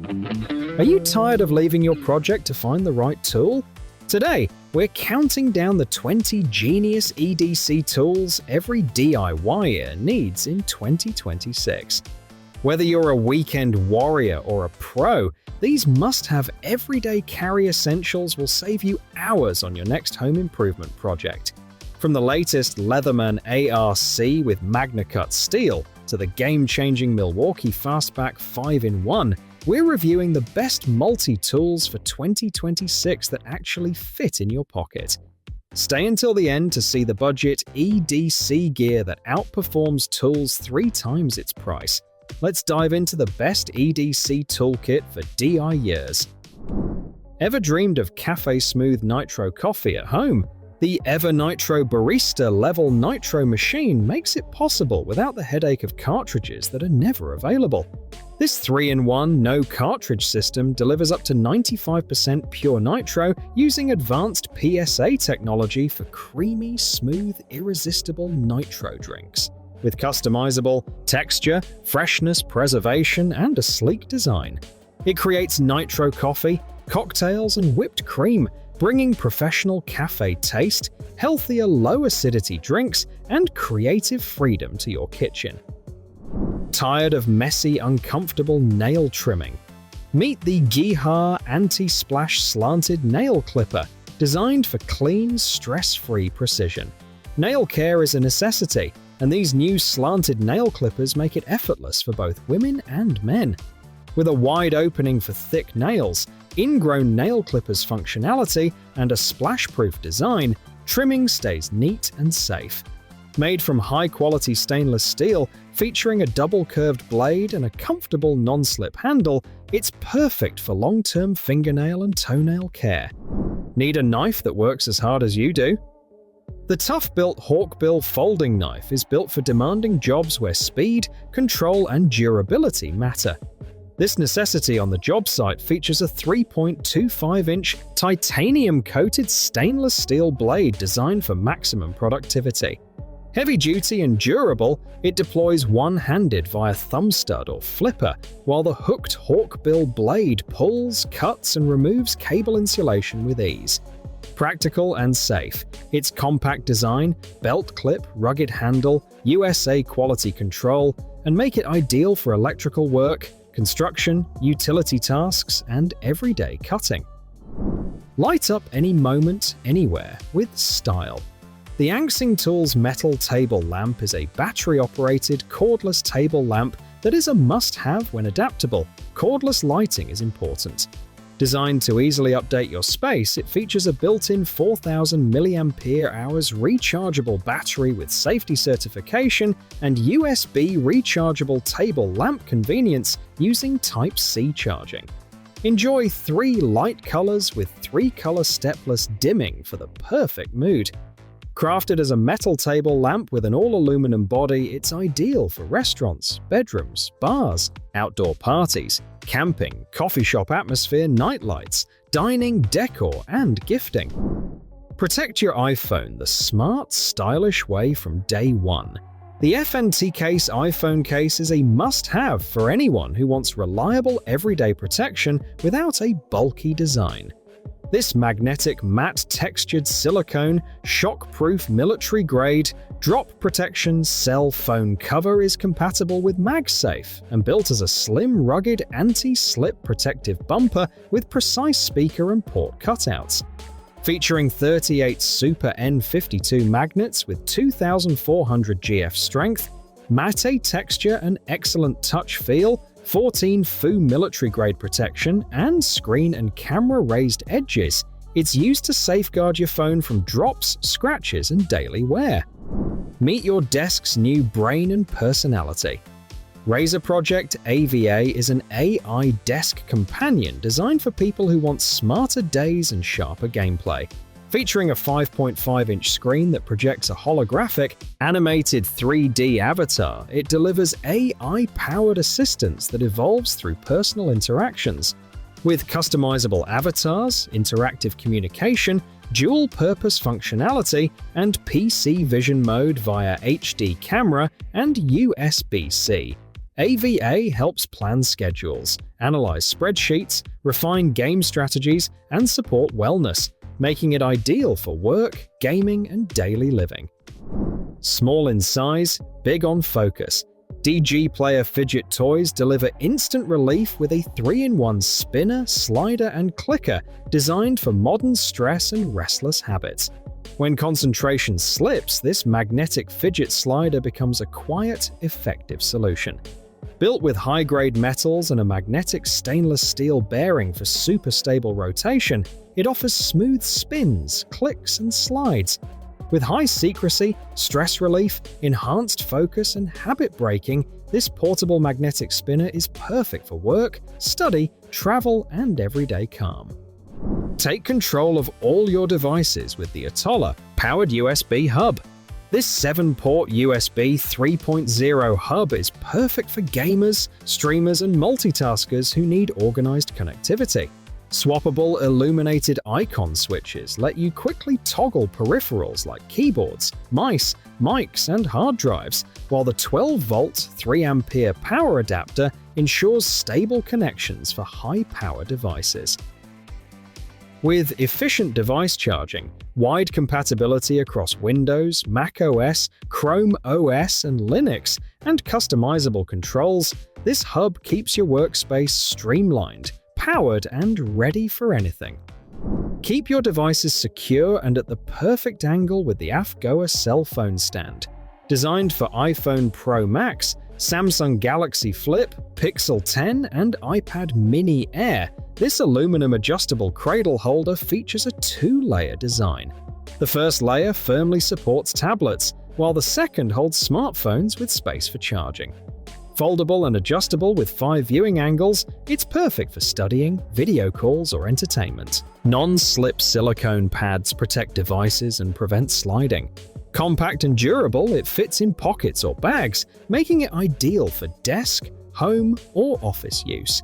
Are you tired of leaving your project to find the right tool? Today, we're counting down the 20 genius EDC tools every DIYer needs in 2026. Whether you're a weekend warrior or a pro, these must-have everyday carry essentials will save you hours on your next home improvement project. From the latest Leatherman ARC with MagnaCut steel to the game-changing Milwaukee Fastback 5-in-1, we're reviewing the best multi-tools for 2026 that actually fit in your pocket. Stay until the end to see the budget EDC gear that outperforms tools 3 times its price. Let's dive into the best EDC toolkit for DIYers. Ever dreamed of Cafe Smooth Nitro coffee at home? The EverNitro Barista-Level Nitro machine makes it possible without the headache of cartridges that are never available. This 3-in-1 no-cartridge system delivers up to 95% pure nitro using advanced PSA technology for creamy, smooth, irresistible nitro drinks. With customizable texture, freshness, preservation, and a sleek design. It creates nitro coffee, cocktails, and whipped cream, bringing professional cafe taste, healthier, low-acidity drinks, and creative freedom to your kitchen. Tired of messy, uncomfortable nail trimming? Meet the Gihaa Anti-Splash Slanted Nail Clipper, designed for clean, stress-free precision. Nail care is a necessity, and these new slanted nail clippers make it effortless for both women and men. With a wide opening for thick nails, ingrown nail clippers functionality, and a splash-proof design, trimming stays neat and safe. Made from high-quality stainless steel, featuring a double-curved blade and a comfortable non-slip handle, it's perfect for long-term fingernail and toenail care. Need a knife that works as hard as you do? The ToughBuilt Hawkbill folding knife is built for demanding jobs where speed, control, and durability matter. This necessity on the job site features a 3.25-inch titanium-coated stainless steel blade designed for maximum productivity. Heavy-duty and durable, it deploys one-handed via thumb stud or flipper, while the hooked Hawkbill blade pulls, cuts, and removes cable insulation with ease. Practical and safe, its compact design, belt clip, rugged handle, USA quality control, and make it ideal for electrical work, construction, utility tasks, and everyday cutting. Light up any moment, anywhere, with style. The Anxingtools metal table lamp is a battery-operated, cordless table lamp that is a must-have when adaptable. Cordless lighting is important. Designed to easily update your space, it features a built-in 4000 mAh rechargeable battery with safety certification and USB rechargeable table lamp convenience using Type-C charging. Enjoy 3 light colors with 3-color stepless dimming for the perfect mood. Crafted as a metal table lamp with an all-aluminum body, it's ideal for restaurants, bedrooms, bars, outdoor parties, camping, coffee shop atmosphere, nightlights, dining, decor, and gifting. Protect your iPhone the smart, stylish way from day one. The Fntcase iPhone case is a must-have for anyone who wants reliable everyday protection without a bulky design. This magnetic matte textured silicone, shock-proof military-grade, drop protection cell phone cover is compatible with MagSafe and built as a slim, rugged, anti-slip protective bumper with precise speaker and port cutouts. Featuring 38 Super N52 magnets with 2400 GF strength, matte texture and excellent touch feel, 14 Fu military-grade protection, and screen and camera raised edges, it's used to safeguard your phone from drops, scratches, and daily wear. Meet your desk's new brain and personality. Razer Project AVA is an AI desk companion designed for people who want smarter days and sharper gameplay. Featuring a 5.5-inch screen that projects a holographic, animated 3D avatar, it delivers AI-powered assistance that evolves through personal interactions. With customizable avatars, interactive communication, dual-purpose functionality, and PC vision mode via HD camera and USB-C. AVA helps plan schedules, analyze spreadsheets, refine game strategies, and support wellness, making it ideal for work, gaming, and daily living. Small in size, big on focus, D.G.Player fidget toys deliver instant relief with a 3-in-1 spinner, slider, and clicker designed for modern stress and restless habits. When concentration slips, this magnetic fidget slider becomes a quiet, effective solution. Built with high-grade metals and a magnetic stainless steel bearing for super stable rotation, it offers smooth spins, clicks, and slides. With high secrecy, stress relief, enhanced focus, and habit breaking, this portable magnetic spinner is perfect for work, study, travel, and everyday calm. Take control of all your devices with the Atolla Powered USB Hub. This 7-port USB 3.0 hub is perfect for gamers, streamers, and multitaskers who need organized connectivity. Swappable illuminated icon switches let you quickly toggle peripherals like keyboards, mice, mics, and hard drives, while the 12-volt 3A power adapter ensures stable connections for high-power devices. With efficient device charging, wide compatibility across Windows, Mac OS, Chrome OS, and Linux, and customizable controls, this hub keeps your workspace streamlined, powered, and ready for anything. Keep your devices secure and at the perfect angle with the Afghoa cell phone stand. Designed for iPhone Pro Max, Samsung Galaxy Flip, Pixel 10, and iPad Mini Air, this aluminum adjustable cradle holder features a 2-layer design. The first layer firmly supports tablets, while the second holds smartphones with space for charging. Foldable and adjustable with 5 viewing angles, it's perfect for studying, video calls, or entertainment. Non-slip silicone pads protect devices and prevent sliding. Compact and durable, it fits in pockets or bags, making it ideal for desk, home, or office use.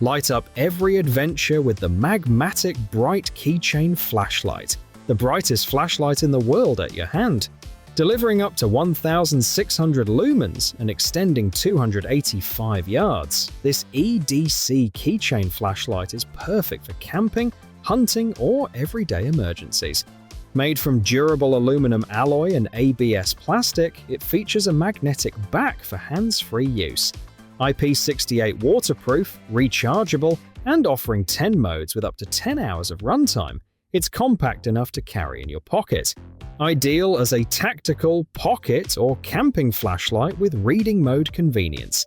Light up every adventure with the Magmatic Bright Keychain flashlight, the brightest flashlight in the world at your hand. Delivering up to 1,600 lumens and extending 285 yards, this EDC keychain flashlight is perfect for camping, hunting, or everyday emergencies. Made from durable aluminum alloy and ABS plastic, it features a magnetic back for hands-free use. IP68 waterproof, rechargeable, and offering 10 modes with up to 10 hours of runtime, it's compact enough to carry in your pocket. Ideal as a tactical, pocket, or camping flashlight with reading mode convenience.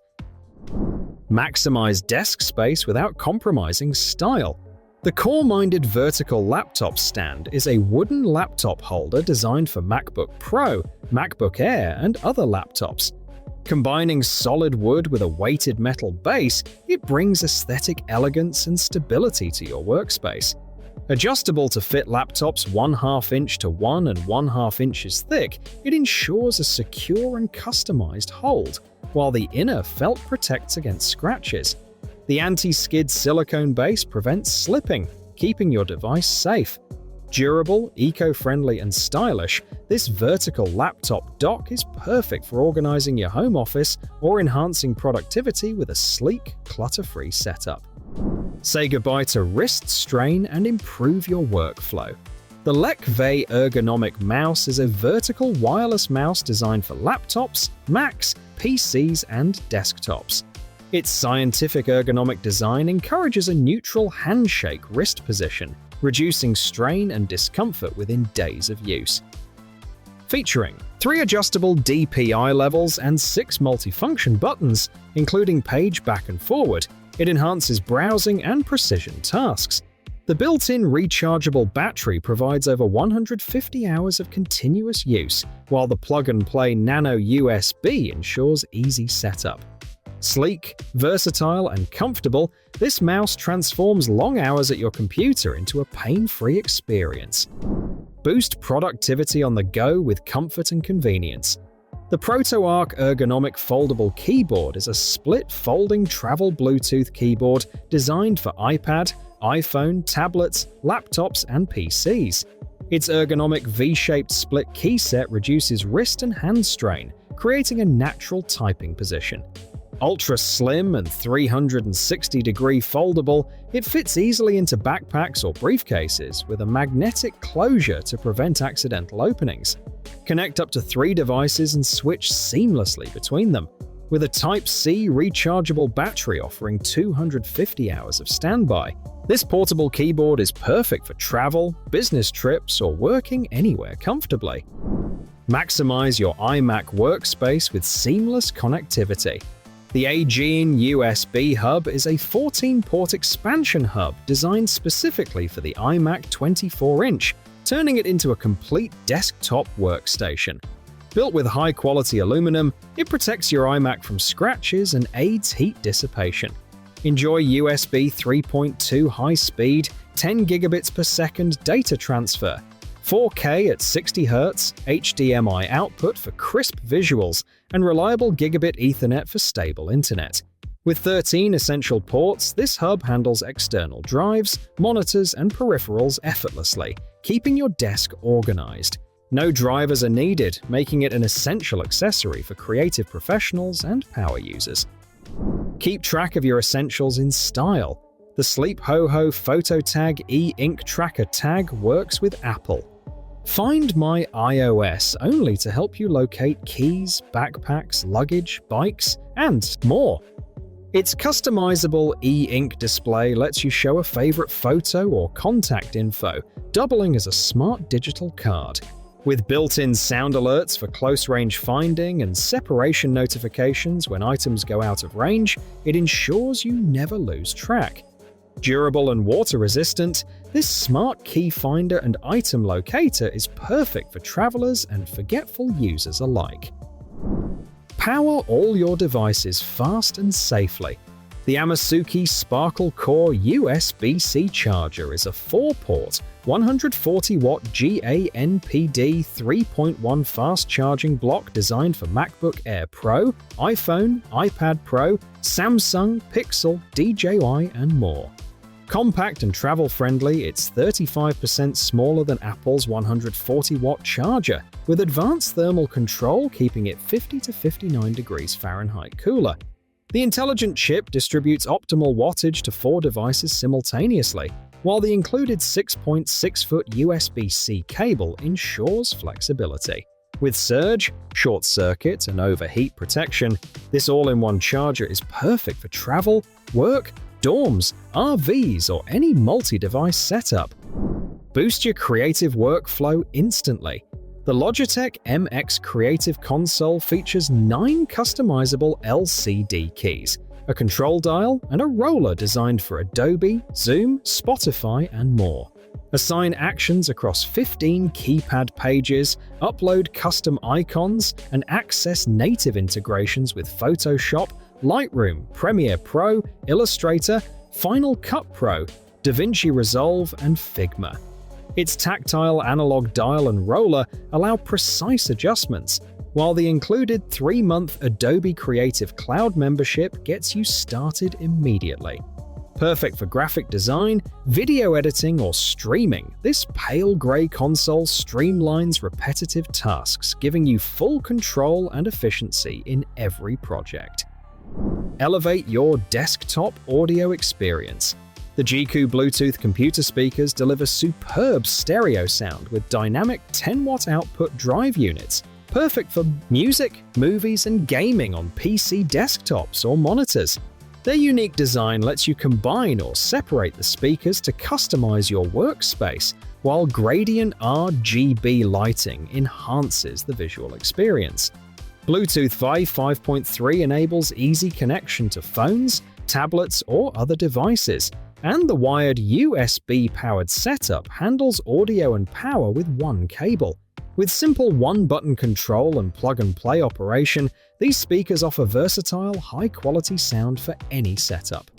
Maximize desk space without compromising style. The Coreminded vertical laptop stand is a wooden laptop holder designed for MacBook Pro, MacBook Air, and other laptops. Combining solid wood with a weighted metal base, it brings aesthetic elegance and stability to your workspace. Adjustable to fit laptops 1/2 inch to 1 1/2 inches thick, it ensures a secure and customized hold, while the inner felt protects against scratches. The anti-skid silicone base prevents slipping, keeping your device safe. Durable, eco-friendly, and stylish, this vertical laptop dock is perfect for organizing your home office or enhancing productivity with a sleek, clutter-free setup. Say goodbye to wrist strain and improve your workflow. The Lekvey Ergonomic mouse is a vertical wireless mouse designed for laptops, Macs, PCs, and desktops. Its scientific ergonomic design encourages a neutral handshake wrist position, reducing strain and discomfort within days of use. Featuring 3 adjustable DPI levels and 6 multifunction buttons, including page back and forward, it enhances browsing and precision tasks. The built-in rechargeable battery provides over 150 hours of continuous use, while the plug-and-play nano USB ensures easy setup. Sleek, versatile, and comfortable, this mouse transforms long hours at your computer into a pain-free experience. Boost productivity on the go with comfort and convenience. The ProtoArc Ergonomic Foldable Keyboard is a split folding travel Bluetooth keyboard designed for iPad, iPhone, tablets, laptops, and PCs. Its ergonomic V-shaped split key set reduces wrist and hand strain, creating a natural typing position. Ultra slim and 360-degree foldable, it fits easily into backpacks or briefcases with a magnetic closure to prevent accidental openings. Connect up to 3 devices and switch seamlessly between them, with a Type-C rechargeable battery offering 250 hours of standby. This portable keyboard is perfect for travel, business trips, or working anywhere comfortably. Maximize your iMac workspace with seamless connectivity. The Ageen USB hub is a 14-port expansion hub designed specifically for the iMac 24-inch, turning it into a complete desktop workstation. Built with high-quality aluminum, it protects your iMac from scratches and aids heat dissipation. Enjoy USB 3.2 high-speed, 10 gigabits per second data transfer, 4K at 60 Hz, HDMI output for crisp visuals, and reliable gigabit Ethernet for stable internet. With 13 essential ports, this hub handles external drives, monitors, and peripherals effortlessly, keeping your desk organized. No drivers are needed, making it an essential accessory for creative professionals and power users. Keep track of your essentials in style. The Sleep Ho-Ho Photo Tag e-ink tracker tag works with Apple. Find My iOS only to help you locate keys, backpacks, luggage, bikes, and more. Its customizable e-ink display lets you show a favorite photo or contact info, doubling as a smart digital card. With built-in sound alerts for close-range finding and separation notifications when items go out of range, it ensures you never lose track. Durable and water-resistant, this smart key finder and item locator is perfect for travelers and forgetful users alike. Power all your devices fast and safely. The Amasuki Sparkle Core USB-C charger is a 4-port, 140-watt GaNPD 3.1 fast charging block designed for MacBook Air Pro, iPhone, iPad Pro, Samsung, Pixel, DJI, and more. Compact and travel-friendly, it's 35% smaller than Apple's 140-watt charger, with advanced thermal control keeping it 50 to 59 degrees Fahrenheit cooler. The intelligent chip distributes optimal wattage to 4 devices simultaneously, while the included 6.6-foot USB-C cable ensures flexibility. With surge, short circuit, and overheat protection, this all-in-one charger is perfect for travel, work, dorms, RVs, or any multi-device setup. Boost your creative workflow instantly. The Logitech MX Creative Console features 9 customizable LCD keys, a control dial, and a roller designed for Adobe, Zoom, Spotify, and more. Assign actions across 15 keypad pages, upload custom icons, and access native integrations with Photoshop, Lightroom, Premiere Pro, Illustrator, Final Cut Pro, DaVinci Resolve, and Figma. Its tactile analog dial and roller allow precise adjustments, while the included 3-month Adobe Creative Cloud membership gets you started immediately. Perfect for graphic design, video editing, or streaming, this pale gray console streamlines repetitive tasks, giving you full control and efficiency in every project. Elevate your desktop audio experience. The Gihaa Bluetooth computer speakers deliver superb stereo sound with dynamic 10-watt output drive units, perfect for music, movies, and gaming on PC desktops or monitors. Their unique design lets you combine or separate the speakers to customize your workspace, while gradient RGB lighting enhances the visual experience. Bluetooth Vive 5.3 enables easy connection to phones, tablets, or other devices, and the wired USB-powered setup handles audio and power with one cable. With simple one-button control and plug-and-play operation, these speakers offer versatile, high-quality sound for any setup.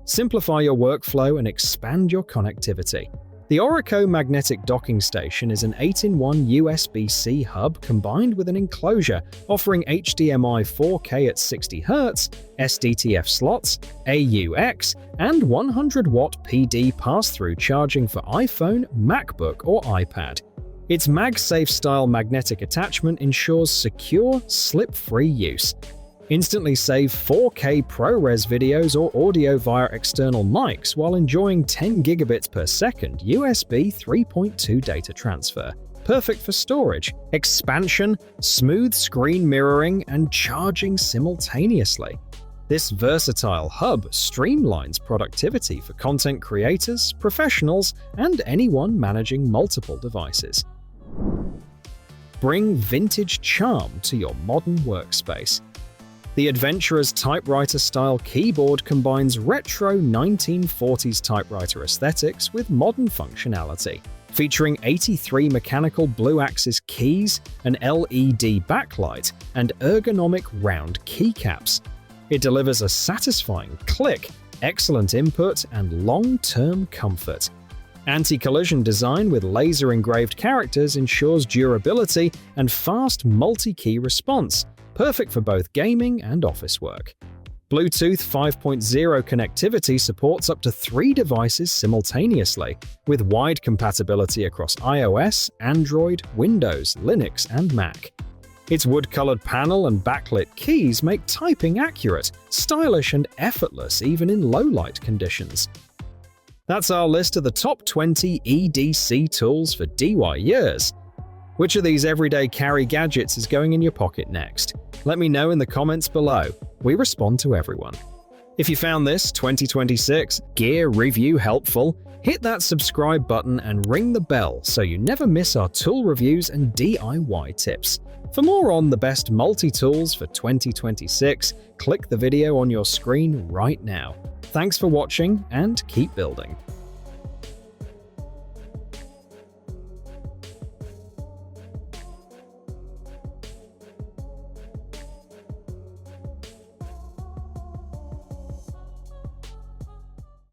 Simplify your workflow and expand your connectivity. The Orico magnetic docking station is an 8-in-1 USB-C hub combined with an enclosure offering HDMI 4K at 60 Hz, SDTF slots, AUX, and 100-watt PD pass-through charging for iPhone, MacBook, or iPad. Its MagSafe style magnetic attachment ensures secure, slip-free use. Instantly save 4K ProRes videos or audio via external mics while enjoying 10 gigabits per second USB 3.2 data transfer. Perfect for storage, expansion, smooth screen mirroring, and charging simultaneously. This versatile hub streamlines productivity for content creators, professionals, and anyone managing multiple devices. Bring vintage charm to your modern workspace. The Adventurer's Typewriter-Style keyboard combines retro 1940s typewriter aesthetics with modern functionality. Featuring 83 mechanical blue-axis keys, an LED backlight, and ergonomic round keycaps. It delivers a satisfying click, excellent input, and long-term comfort. Anti-collision design with laser-engraved characters ensures durability and fast multi-key response, perfect for both gaming and office work. Bluetooth 5.0 connectivity supports up to 3 devices simultaneously, with wide compatibility across iOS, Android, Windows, Linux, and Mac. Its wood-colored panel and backlit keys make typing accurate, stylish, and effortless even in low-light conditions. That's our list of the top 20 EDC tools for DIY years. Which of these everyday carry gadgets is going in your pocket next? Let me know in the comments below. We respond to everyone. If you found this 2026 gear review helpful, hit that subscribe button and ring the bell so you never miss our tool reviews and DIY tips. For more on the best multi-tools for 2026, click the video on your screen right now. Thanks for watching and keep building.